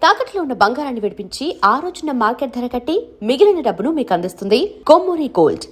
తాకట్లో ఉన్న బంగారాన్ని విడిపించి ఆ రోజున మార్కెట్ ధర కట్టి మిగిలిన డబ్బును మీకు అందిస్తుంది కొమ్మూరి గోల్డ్.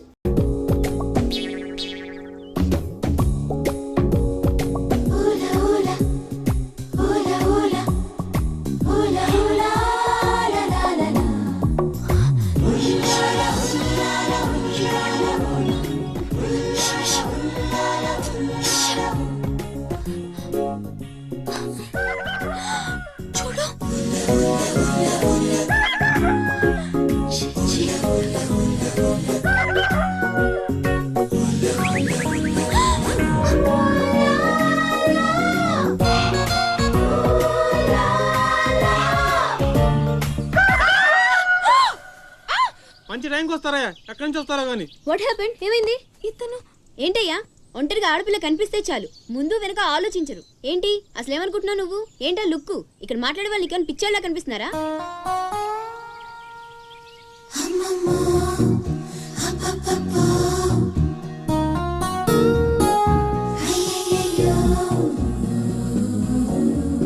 మంచి టైంకి వస్తారా? ఎక్కడి నుంచి వస్తారా గానీ? What happened? ఏమైంది? ఇతను ఏంటయ్యా? ఒంటరిగా ఆడపిల్ల కనిపిస్తే చాలు ముందు వెనక ఆలోచించరు. ఏంటి అసలు ఏమనుకుంటున్నావు నువ్వు? ఏంటా లుక్కు? ఇక్కడ మాట్లాడే వాళ్ళు నీకు పిచ్చోళ్ళ కనిపిస్తున్నారా?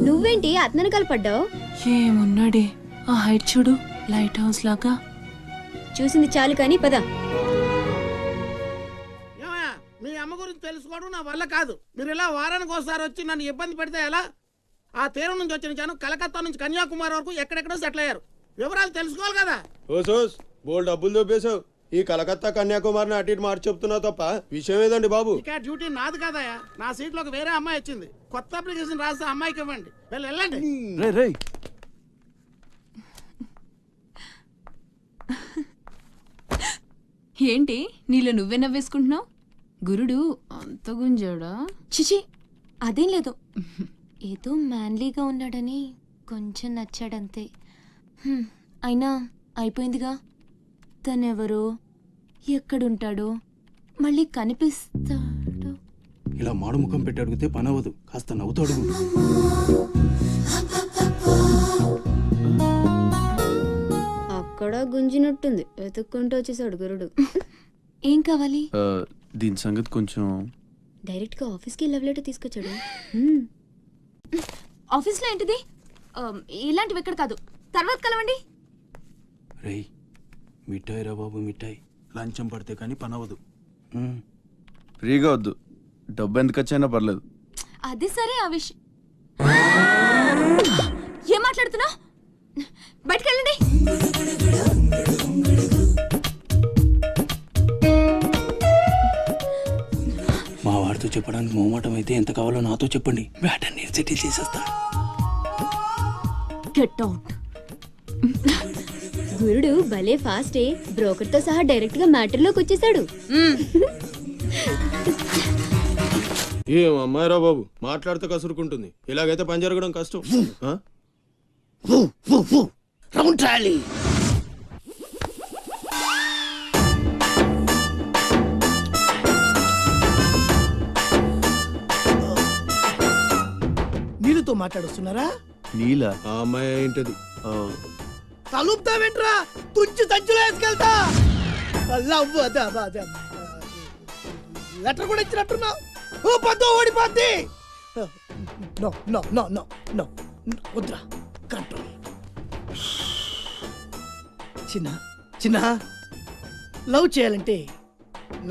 నువ్వేంటి అతనకాలు పడ్డావు? ఏమున్నాడే ఆ హైట్ చూడు, లైట్ హౌస్ లాగా. చూసింది చాలు కానీ పద. మీ అమ్మ గురించి తెలుసుకోవడం నా వల్ల కాదు. మీరు ఇలా వారానికి ఒకసారి వచ్చి నన్ను ఇబ్బంది పెడితే ఎలా? ఆ తీరం నుంచి వచ్చిన జనం కలకత్తా నుంచి కన్యాకుమారి వరకు ఎక్కడెక్కడో సెటిల్ అయ్యారు. వివరాలు తెలుసుకోవాలి కదా. ఓసోస్ బోల్డ్ డబ్బులు దొబ్బేశావు. ఈ కలకత్తా కన్యాకుమారిని అటు ఇటు మార్చి చెప్తున్నావు తప్ప విషయం ఏదండి బాబు? ఇక డ్యూటీ నాది కదయా. నా సీట్లో ఒక వేరే అమ్మాయి వచ్చింది. కొత్త అప్లికేషన్ రాస్తే అమ్మాయికి ఇవ్వండి. వెళ్ళండి. ఏంటి నీలో నువ్వే నవ్వేసుకుంటున్నావు? గురుడు అంత గుంజాడా? చిచి అదేం లేదు, ఏదో మ్యాన్లీగా ఉన్నాడని కొంచెం నచ్చాడంతే. అయినా అయిపోయిందిగా. తనెవరో, ఎక్కడుంటాడో, మళ్ళీ కనిపిస్తాడు. ఇలా మాడు ముఖం పెట్టి అడిగితే పని అవ్వదు. కాస్త నవ్వుతూ అడుగు. అక్కడ గుంజినట్టుంది. వెతుక్కుంటూ వచ్చేసాడు గురుడు. ఏం కావాలి? దీని సంగతి కొంచెం. డైరెక్ట్ గా ఆఫీస్ కి లవ్ లెటర్ తీసుకొచ్చాడు. ఆఫీస్లో ఏంటిది? ఇలాంటివి ఎక్కడ కాదు, తర్వాత కలవండి. రేయ్ మిఠాయి రా బాబు, మిఠాయి. లంచం పడితే కానీ పని అవ్వదు. ఫ్రీగా వద్దు, డబ్బు ఎంత ఖర్చైనా పర్లేదు. అది సరే, ఆ విషయం ఏం మాట్లాడుతున్నావు? బయటకు వెళ్ళండి. మా వాడితో చెప్పడానికి మొహమాటం అయితే ఎంత కావాలో నాతో చెప్పండి. బ్యాటర్ నేను సెటిల్ చేసేస్తా. Get out. గురుడు భలే ఫాస్టే. బ్రోకర్ తో సహా డైరెక్ట్ గా మ్యాటర్ లోకి వచ్చేసాడు. ఏం అమ్మాయిరా బాబు, మాట్లాడితే కసురుకుంటుంది. ఇలాగైతే పని జరగడం కష్టం. Round trolley. నీళ్ళతో మాట్లాడుస్తున్నారా? నీలా? ఆ అమ్మాయి ఏంటది? తలుపుతా వెంట్రా, తుంచి సంచులో వేసుకెళ్తా. లెటర్ కూడా ఇచ్చినట్టున్నా. ఓ పద్దు ఓడిపోద్ది. No no no no no వద్దురా, కంట్రోల్. చిన్న చిన్న లవ్ చేయాలంటే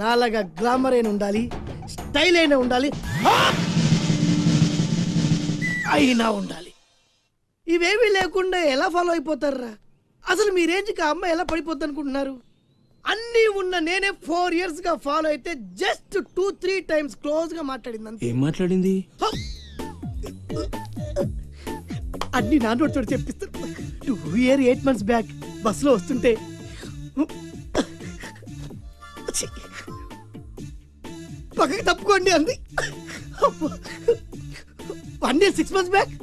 నాలాగా గ్లామర్ అయినా ఉండాలి, స్టైల్ అయినా ఉండాలి, అయినా ఉండాలి. ఇవేమీ లేకుండా ఎలా ఫాలో అయిపోతారా? అసలు మీ రేంజ్కి ఆ అమ్మాయి ఎలా పడిపోద్ది అనుకుంటున్నారు? అన్నీ ఉన్న నేనే 4 years గా ఫాలో అయితే జస్ట్ 2-3 times క్లోజ్ గా మాట్లాడింది. ఏం మాట్లాడింది? అన్ని నా నోటితో చెప్పిస్తాను. 8 months బ్యాక్ బస్సులో వస్తుంటే పక్కకి తప్పుకోండి అంది. 1 year 6 months బ్యాక్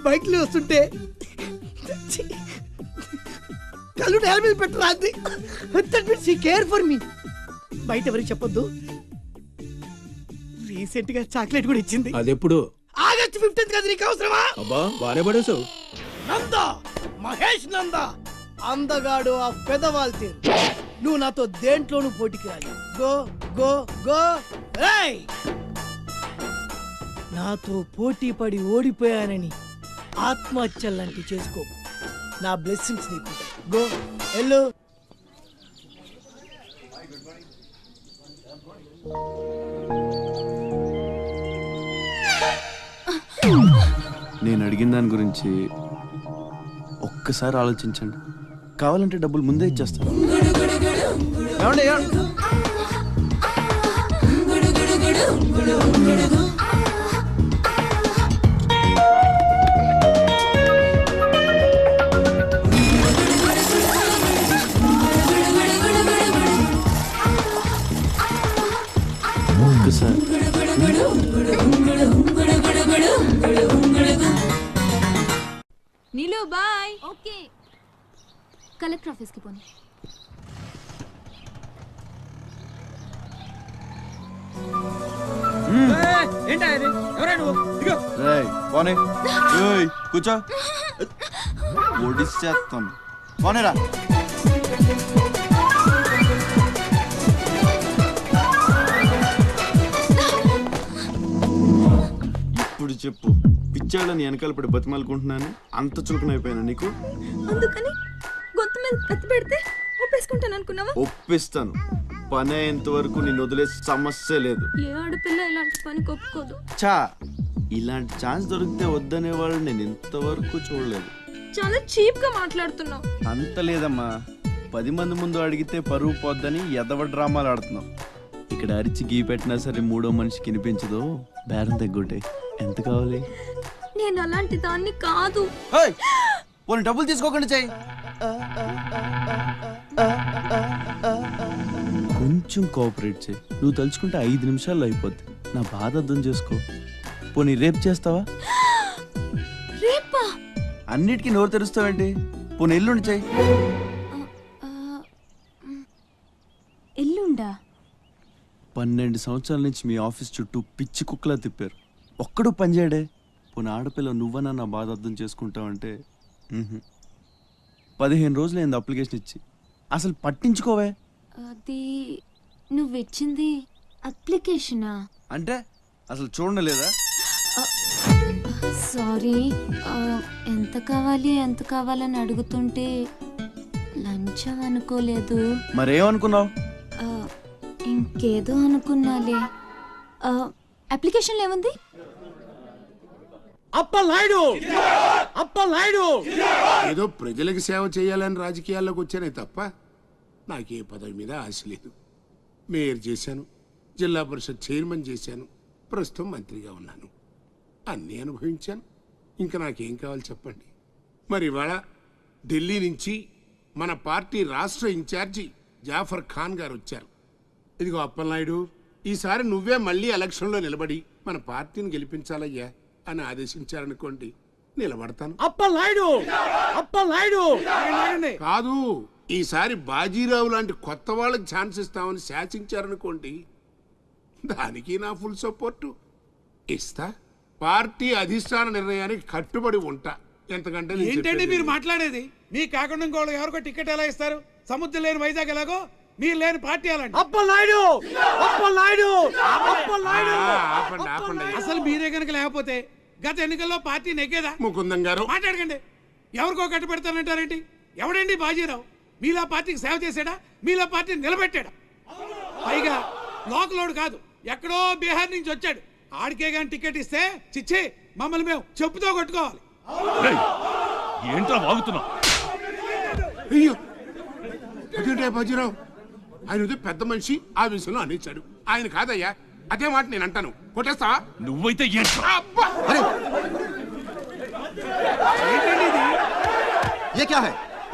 బైక్ లో వస్తుంటే కళ్ళు నేల మీద పెట్టరా అంది. That means she care for me. బయట ఎవరికి చెప్పొద్దు. రీసెంట్ గా చాక్లెట్ కూడా ఇచ్చింది. అదెప్పుడు? August 15th కదా. నీకు అవసరమా? అబ్బా బానే పడేసావు. నందా, మహేష్ నందా, అందగాడు ఆ పెదవాల్ తీరు. నువ్వు నాతో దేంట్లోనూ పోటీకి రాలి. Go go go. నాతో పోటీ పడి ఓడిపోయానని ఆత్మహత్యలు లాంటివి చేసుకో. నా బ్లెస్సింగ్స్ నీకుంటాయి. గో వెళ్ళు. నేను అడిగిన దాని గురించి ఒక్కసారి ఆలోచించండి. కావాలంటే డబ్బులు ముందే ఇచ్చేస్తాను. ఏమండి, ఏమండి? ఒక్కసారి నీలు బాయ్. ఓకే, కలెక్టర్ ఆఫీస్కి పోనీ. రేయ్, పోనీ. ఏయ్, కూర్చో. ఒడిసేస్తాను. పోనీరా. ఇప్పుడు చెప్పు, పిచ్చాళ్ళని వెనకాల పడి బతిమాలుకుంటున్నాను, అంత చులకనైపోయాను నీకు? అందుకని గొంతు మీద కత్తి పెడితే ఒప్పేసుకుంటాను అనుకున్నావా? ఒప్పిస్తాను. పని అయ్యేంత వరకు నిన్ను వదిలే సమస్య లేదు. ఏ ఆడపిల్ల ఇలాంటి పని ఒప్పుకోదు. చా, ఇలాంటి ఛాన్స్ దొరికితే వద్దనే వాళ్ళు నేను ఇంతవరకు చూడలేదు. చాలా చీప్ గా మాట్లాడుతున్నావు. అంత లేదమ్మా, 10 మంది ముందు అడిగితే పరువు పోద్దని ఎదవ డ్రామాలు ఆడుతున్నావు. ఇక్కడ అరిచి గీ పెట్టినా సరే మూడో మనిషికి వినిపించదు. బేరం తగ్గుంటే ఎంత కావాలి? నేను అలాంటి దాన్ని కాదు. పోనీ డబ్బులు తీసుకోకుండా చెయ్యి. కొంచెం కోఆపరేట్ చేయి. నువ్వు తలుచుకుంటే 5 నిమిషాల్లో అయిపోద్ది. నా బాధ అర్థం చేసుకో. పోనీ రేపు చేస్తావా? రేపా? అన్నిటికీ నోరు తెరుస్తావేంటి? పోనీ ఎల్లుండి చెయ్యి. ఎల్లుండా? 12 సంవత్సరాల నుంచి మీ ఆఫీస్ చుట్టూ పిచ్చి కుక్కలా తిప్పారు, ఒక్కడు పనిచేయడే. పోనీ ఆడపిల్ల నువ్వన్నా నా బాధ అర్థం చేసుకుంటావంటే 15 రోజులైంది అప్లికేషన్ ఇచ్చి, అసలు పట్టించుకోవే. అది నువ్వు ఇచ్చింది అప్లికేషనా? అంటే అసలు చూడలేదా? సారీ, ఎంత కావాలని అడుగుతుంటే లంచం అనుకోలేదు. మరేమనుకున్నావు? ఇంకేదో అనుకున్నాలే. అప్లికేషన్లో ఏముంది? అప్పలనాయుడు ఏదో ప్రజలకు సేవ చేయాలని రాజకీయాల్లోకి వచ్చానే తప్ప నాకే పదవి మీద ఆశ లేదు. మేయర్ చేశాను, జిల్లా పరిషత్ చైర్మన్ చేశాను, ప్రస్తుతం మంత్రిగా ఉన్నాను. అన్నీ అనుభవించాను. ఇంకా నాకేం కావాలి చెప్పండి. మరి ఇవాళ ఢిల్లీ నుంచి మన పార్టీ రాష్ట్ర ఇన్ఛార్జి జాఫర్ ఖాన్ గారు వచ్చారు. ఇదిగో అప్పలనాయుడు, ఈసారి నువ్వే మళ్ళీ ఎలక్షన్లో నిలబడి మన పార్టీని గెలిపించాలయ్యా అని ఆదేశించారనుకోండి, నిలబడతాను. అప్పలనాయుడు కాదు, ఈసారి బాజీరావు లాంటి కొత్త వాళ్ళకి ఛాన్స్ ఇస్తామని శాసించారనుకోండి, దానికి నా ఫుల్ సపోర్టు ఇస్తా. పార్టీ అధిష్టాన నిర్ణయానికి కట్టుబడి ఉంటా. ఎంతకంటే నేను ఏంటండి చెప్పేది మీరు లేదు. మాట్లాడేది? మీ కాకుండా ఇంకోళ్ళు ఎవరికో టికెట్ ఎలా ఇస్తారు? సముద్రం లేని వైజాగ్ ఎలాగో మీరు లేని పార్టీ అలాంటి. అప్పలనాయుడు ఆపండి, ఆపండి. అసలు మీరే కనుక లేకపోతే గత ఎన్నికల్లో పార్టీ నెగ్గేదా? ముకుందం గారు, మాట్లాడకండి. ఎవరికో కట్టు పెడతానంటారేంటి? ఎవడండి బాజీరావు? మీలా పార్టీకి సేవ చేశాడా? మీలా పార్టీ నిలబెట్టాడా? పైగా లోకలోడు కాదు, ఎక్కడో బీహార్ నుంచి వచ్చాడు. ఆడికే గాని టికెట్ ఇస్తే చిచ్చే మమ్మల్ని మేము చెప్పుతో కొట్టుకోవాలి. ఏంట్రా వాగుతున్నావు? అయ్యో అదేంటే బాజీరావు, ఆయన ఏదో పెద్ద మనిషి ఆ విషయంలో అనేచాడు. ఆయన కాదయ్యా, అదే మాట నేను అంటాను. కొట్టేస్తావా? నువ్వైతే అబ్బా!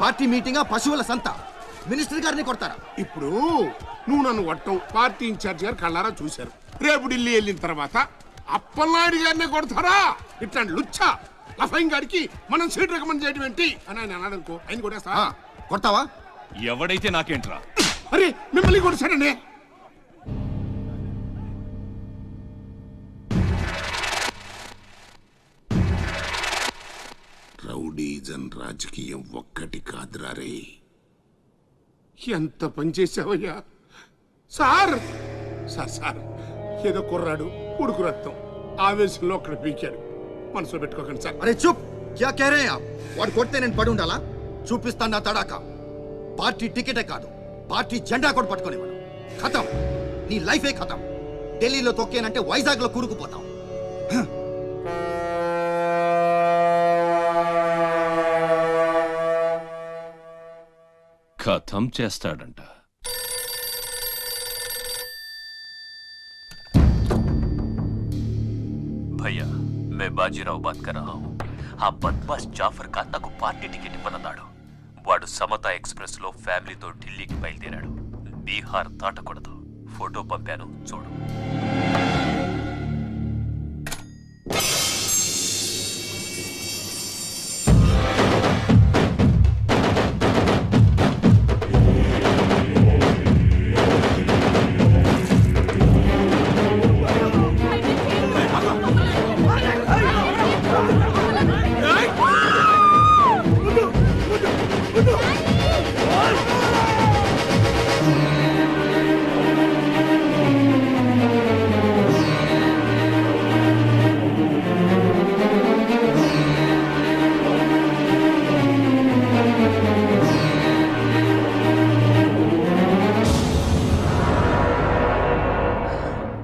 పార్టీ మీటింగ్ పశువుల సంత, మినిస్టర్ గారిని కొడతారా? ఇప్పుడు నువ్వు నన్ను కొట్టం పార్టీ ఇన్ఛార్జ్ గారు కళ్ళారా చూశారు. రేపు ఢిల్లీ వెళ్ళిన తర్వాత అప్పలనాయుడు గారిని కొడతారా? ఇట్లాంటి లుచ్చా లఫైన్ గారికి మనం సీట్ రికమెండ్ చేయడం ఏంటి అని ఆయన అన్నాడు అనుకో, ఆయన కొట్టేస్తా. కొడతావా? ఎవడైతే నాకేంట్రా? అరే మిమ్మల్ని కొట్టాడండి. రౌడీజన్ రాజకీయం ఒక్కటి కాదురా రే. ఎంత పనిచేసావయ్యా సార్. సార్ ఏదో కుర్రాడు, ఉడుకు రక్తం, ఆవేశంలో అక్కడ పీకాడు. మనసులో పెట్టుకోకండి సార్. అరే చూప్, క్యా కహ రహే ఆప్? వాడు కొడితే నేను పడి ఉండాలా? చూపిస్తాను నా తడాక. పార్టీ టికెటే కాదు, పార్టీ జెండా కూడా పట్టుకొని మనం ఖతం. నీ లైఫే ఖతం. ఢిల్లీలో తొక్కేనంటే వైజాగ్లో కూరుకుపోతాం. ఖతం చేస్తాడంట. भैया मैं बाजीराव बात कर रहा हूँ. ఆ బద్మాష్ జాఫర్ ఖాన్ నాకు పార్టీ టికెట్ ఇవ్వనన్నాడు. వాడు సమతా ఎక్స్ప్రెస్ లో ఫ్యామిలీతో ఢిల్లీకి బయలుదేరాడు. బీహార్ దాటకూడదు. ఫోటో పంపాను చూడు.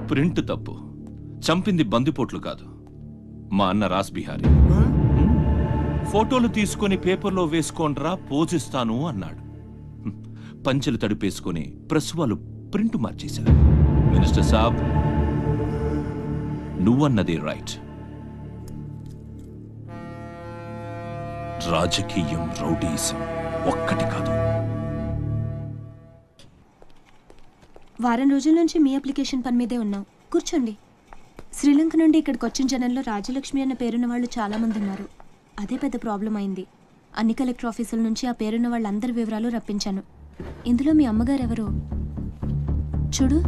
ప్రింట్ తప్పు. చంపింది బందిపోట్లు కాదు, మా అన్న రాస్ బిహారీ. ఫోటోలు తీసుకొని పేపర్లో వేసుకోండ్రా పోజిస్తాను అన్నాడు. పంచెలు తడిపేసుకొని ప్రెస్ వాళ్ళు ప్రింట్ మార్చేశారు. మినిస్టర్ సాబ్, నువ్వన్నది రైట్. రాజకీయం రౌడీసం ఒక్కటి కాదు. వారం రోజుల నుంచి మీ అప్లికేషన్ పని మీదే ఉన్నాం. కూర్చోండి. శ్రీలంక నుండి ఇక్కడికి వచ్చిన జనంలో రాజలక్ష్మి అన్న పేరున్న వాళ్ళు చాలామంది ఉన్నారు. అదే పెద్ద ప్రాబ్లం అయింది. అన్ని కలెక్టర్ ఆఫీసుల నుంచి ఆ పేరున్న వాళ్ళందరి వివరాలు రప్పించాను. ఇందులో మీ అమ్మగారు ఎవరో చూడు.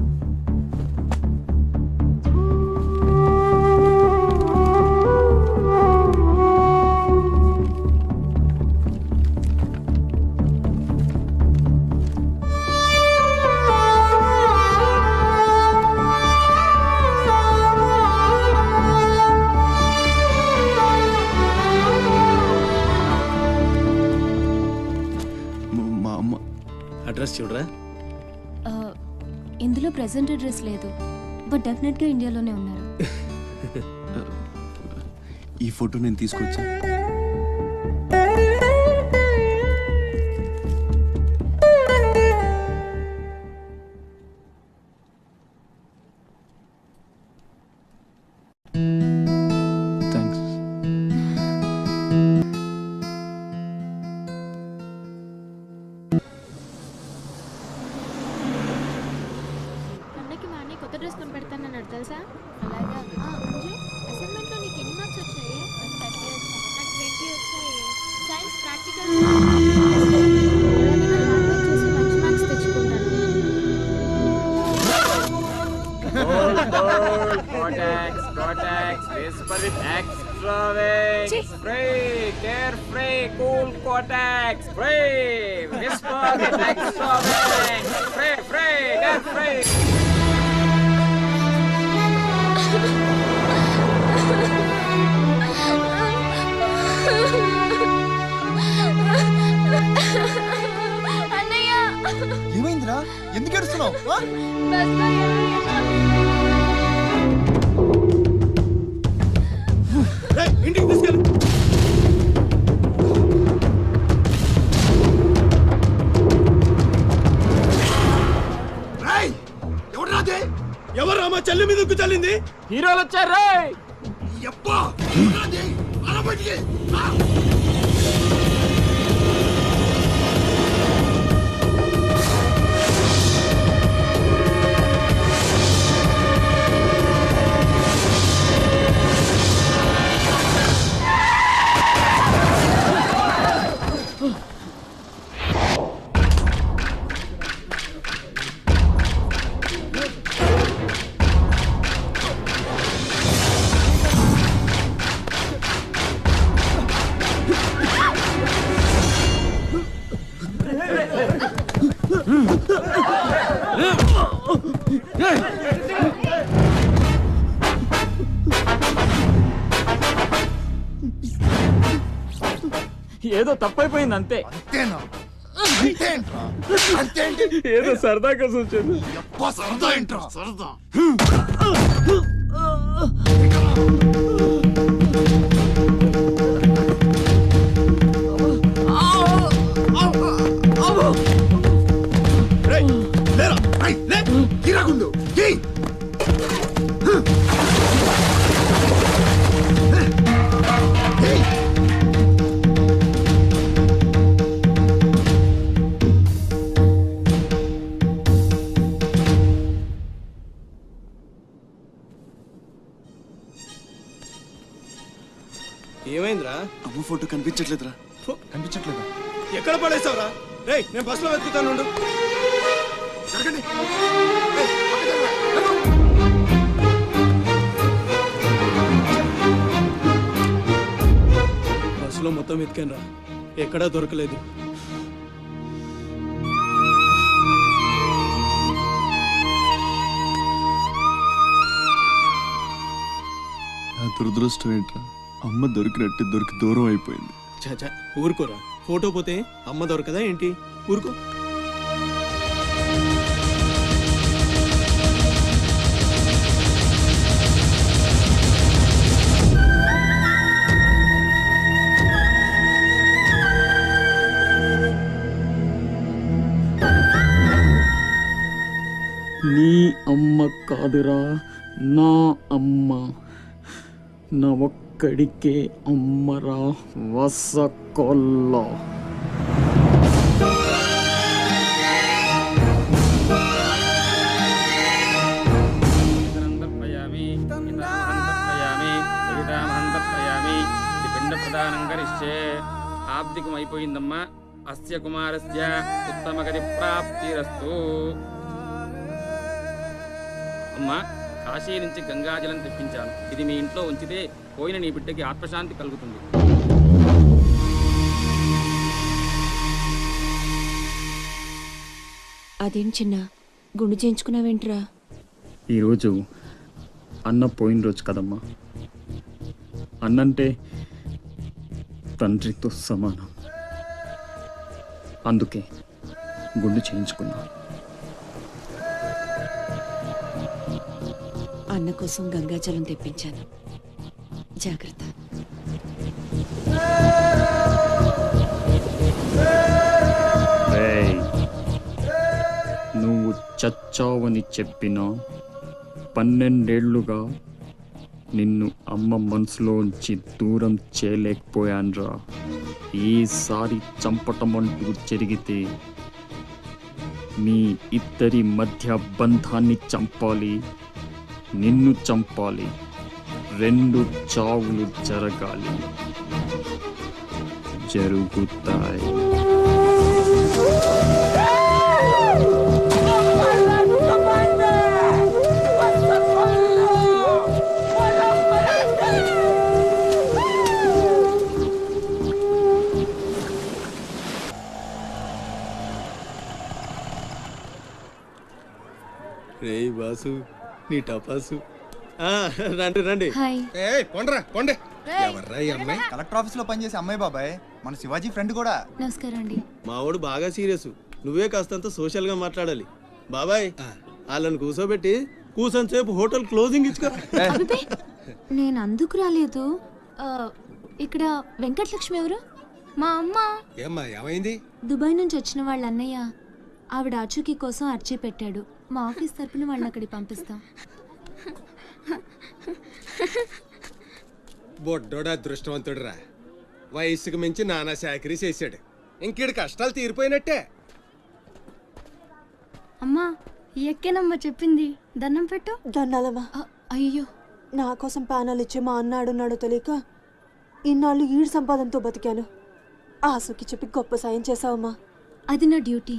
అడ్రస్ చూడరా. ఇందులో ప్రెసెంట్ అడ్రస్ లేదు, బట్ డెఫినెట్గా ఇండియాలోనే ఉన్నారు. ఈ ఫోటో నేను తీసుకొచ్చా. కొత్త డ్రెస్ కొని పెడతానన్నాడు తెలుసా? అలాగా. అసైన్మెంట్లో నీకు ఎన్ని మార్క్స్ వచ్చాయి? నాకు 20 వచ్చాయి. సైన్స్ ప్రాక్టికల్ చేసి మంచి మార్క్స్ తెచ్చుకుంటాను. ఏమైందిరా? ఎందుకు ఏడుస్తున్నావు? ఇంటికి తీసుకెళ్ళు. ఎవరు మా చెల్లి మీద చల్లింది? హీరోలు వచ్చారు. ఏదో తప్పైపోయింది అంతే. అంతేనా? అంతేంట్రా? అంతేంటి? ఏదో సరదాగా చూసాను. అబ్బా, సరదా ఏంట్రా? సరదా. రేయ్, లేరా, రేయ్, లే, గిరాగుండు, గీ. గీ. ఏమైందిరా? అమ్మ ఫోటో కనిపించట్లేదురా. కనిపించట్లేదా? ఎక్కడ పడేసావురా? రేయ్, నేను బస్సులో వెతుకుతాను ఉండు. జరగండి. రేయ్, పక్కకి జరగరా, జరగ. బస్సులో మొత్తం వెతికాను రా, ఎక్కడా దొరకలేదు. నా దురదృష్టం ఏంట్రా, అమ్మ దొరికి దూరం అయిపోయింది. చాచా ఊరుకోరా, ఫోటో పోతే అమ్మ దొరకదా ఏంటి? ఊరుకో. నీ అమ్మ కాదురా, నా అమ్మ. నా ఒక్కడికే అమ్మరా వసకొల్ల. ఆబ్దికం అయిపోయిందమ్మా. అస్య కుమారస్య ఉత్తమగతి ప్రాప్తిరస్తు. అమ్మా, కాశీ నుంచి గంగాజలం తెప్పించాను. ఇది మీ ఇంట్లో ఉంచితే పోయిన నీ బిడ్డకి ఆత్మశాంతి కలుగుతుంది. అదేం చిన్న గుండు చేయించుకున్నావేంట్రా? ఈరోజు అన్న పోయిన రోజు కదమ్మా. అన్నంటే తండ్రితో సమానం. అందుకే గుండు చేయించుకున్నా. అన్న కోసం గంగాజలం తెప్పించాను, జాగ్రత్త. నువ్వు చచ్చావని చెప్పిన 12 ఏళ్లుగా నిన్ను అమ్మ మనసులోంచి దూరం చేయలేకపోయాన్రా. ఈసారి చంపటం అంటూ జరిగితే మీ ఇద్దరి మధ్య బంధాన్ని చంపాలి, నిన్ను చంపాలి. 2 చావులు జరగాలి, జరుగుతాయి. రేయ్ బాసు, నీ టపాసు. రండి రండి. పొండ్రా పొండే. ఎవర్రా ఈ అమ్మాయి? కలెక్టర్ ఆఫీస్ లో పనిచేసే అమ్మాయి బాబాయ్, మన శివాజీ ఫ్రెండ్ కూడా. నమస్కారం అండి. మావాడు బాగా సీరియస్, నువ్వే కాస్తంత సోషల్ గా మాట్లాడాలి. బాబాయ్, వాళ్ళని కూర్చోబెట్టి కూర్చొని సేపు హోటల్ క్లోజింగ్ ఇచ్చుకో. నేను అందుకు రాలేదు. ఇక్కడ వెంకటలక్ష్మి ఎవరు? మా అమ్మ. ఏమ్మా, ఏమైంది? దుబాయ్ నుంచి వచ్చిన వాళ్ళ అన్నయ్య ఆవిడ ఆచూకీ కోసం అర్జీ పెట్టాడు. మా ఆఫీస్ తరపున వాళ్ళని అక్కడికి పంపిస్తాం. బొడ్డోడు అదృష్టవంతుడురా, వయసుకు మించి నానా చాకరీ చేశాడు. ఇంకేడు కష్టాలు తీరిపోయినట్టే. అమ్మా, ఎక్కేనమ్మా చెప్పింది, దండం పెట్టు. దండాలమ్మా. అయ్యో, నా కోసం ప్యానాలు ఇచ్చే మా అన్న ఆడున్నాడో తెలియక ఇన్నాళ్ళు ఈడు సంపాదనతో బతికాను. ఆసుకి చెప్పి గొప్ప సాయం చేసావమ్మా. అది నా డ్యూటీ.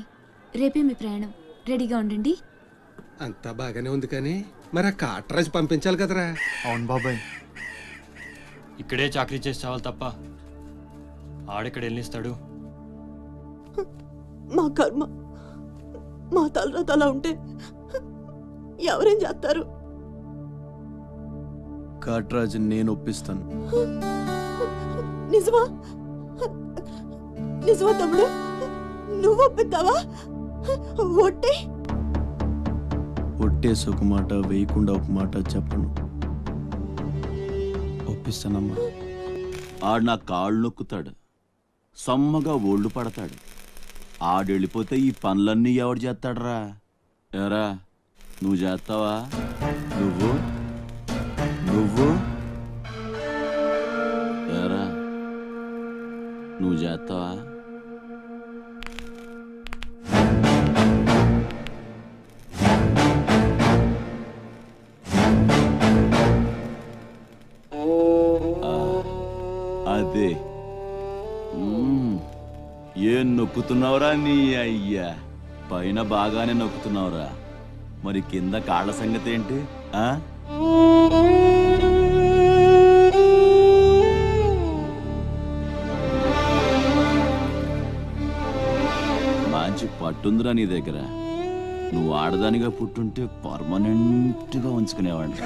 రేపే మీ ప్రయాణం, రెడీగా ఉండండి. అంతా బాగానే ఉంది కానీ మరి ఆ కాట్రాజు పంపించాలి కదరా. అవును బాబాయ్. ఇక్కడే చాకరీ చేసి చావాలి తప్ప ఆడెక్కడ వెళ్ళిస్తాడు. మా కర్మ, మా తలరాత అలా ఉంటే ఎవరేం చేస్తారు? కాట్రాజు నేను ఒప్పిస్తాను. నిజమా? నిజమా తమ్ముడు? నువ్వు ఒప్పిద్దావా? ఒట్టి ఒట్టేసి ఒక మాట వేయకుండా ఒక మాట చెప్పను. ఒప్పిస్తానమ్మా. ఆడు నా కాళ్ళు నొక్కుతాడు, సమ్మగా ఒళ్ళు పడతాడు. ఆడెళ్ళిపోతే ఈ పనులన్నీ ఎవడు చేస్తాడరా? ఎరా నువ్వు చేస్తావా? నువ్వు నువ్వు ఎరా నువ్వు చేస్తావా? అదే ఏం నొక్కుతున్నావురా నీ అయ్యా? పైన బాగానే నొక్కుతున్నావురా, మరి కింద కాళ్ళ సంగతి ఏంటి? ఆ మంచి పట్టుందిరా నీ దగ్గర. నువ్వు ఆడదానిగా పుట్టుంటే పర్మనెంట్గా ఉంచుకునేవాడిని.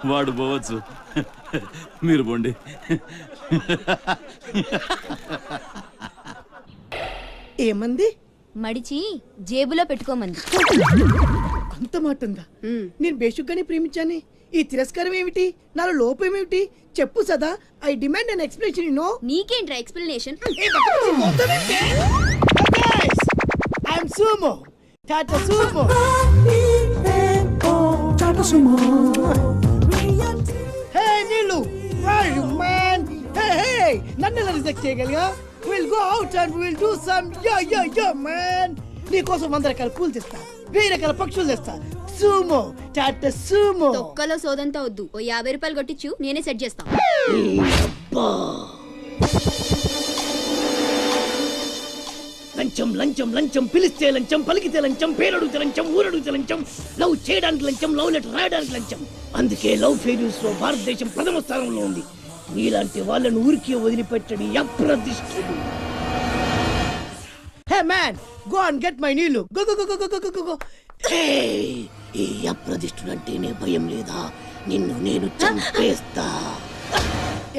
వాడు పోవచ్చు, మీరు పోండి. ఏమంది? మడిచి జేబులో పెట్టుకోమంది. అంత మాట ఉందా? నేను బేషుగ్గానే ప్రేమించాను. ఈ తిరస్కారం ఏమిటి? నాలో లోపం ఏమిటి? చెప్పు సదా. I demand an explanation. You know. నీకేంట్రా explanation? I'm sumo. Tata sumo. Hey Neelu, where you man? Hey, నన్ను ఎలా రిజెక్ట్ చేయగలిగా? We'll go out and we'll do some yeah man. నీకోసం 100 రకాల పూలు తెస్తా, 1000 రకాల పక్షులు తెస్తా. Sumo, Tata Sumo. తొక్కలో సోదంతా వద్దు. ఓ 50 రూపాయలు కొట్టించు, నేనే సెట్ చేస్తా. లంచం లంచం లంచం, పిలిస్తే లంచం, పలికితే లంచం, పేరడుగుతే లంచం, ఊరడుగుతే లంచం, లవ్ చేయడానికి లంచం, లవ్ లెటర్ రాయడానికి లంచం. అందుకే లవ్ ఫెయిల్యూర్స్ లో భారతదేశం ప్రథమ స్థానంలో ఉంది. నీలాంటి వాళ్ళను ఊరికి వదిలిపెట్టడి అప్రదిష్టుడు. Hey man, go and get my నీళ్ళు. Go go go go go go go. ఈ అప్రదిష్టుడు అంటేనే భయం లేదా? నిన్ను నేను చంపేస్తా.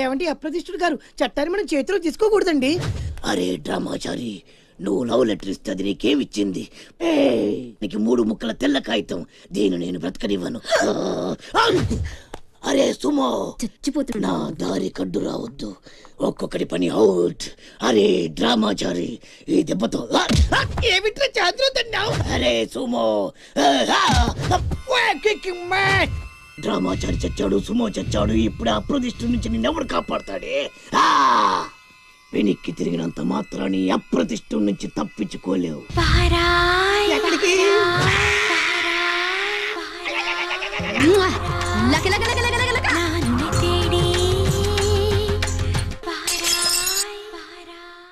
ఏమంటే అప్రదిష్టుడు గారు, చట్టాన్ని మనం చేతిలో తీసుకోకూడదండి. అరే డ్రామాచారి, నువ్వు లవ్ లెటర్ ఇస్తే అది నీకేమిచ్చింది? నీకు 3 ముక్కల తెల్ల కాగితం. దీన్ని నేను బ్రతకనివ్వను. అరే సుమో, చచ్చిపోతున్నా. నా దారి కడ్డు రావద్దు. ఒక్కొక్కటి పని అవుట్. అరే డ్రామాచారి, ఈ దెబ్బతో ఏమిట్రా చేతులు తిన్నావు? అరే సుమో, డ్రామాచారి చచ్చాడు, సుమో చచ్చాడు. ఇప్పుడు అప్రదిష్టు నుంచి నిన్నెవడు కాపాడతాడే? వెనక్కి తిరిగినంత మాత్రాన్ని అప్రతిష్ఠ నుంచి తప్పించుకోలేవు. లక లక లక లక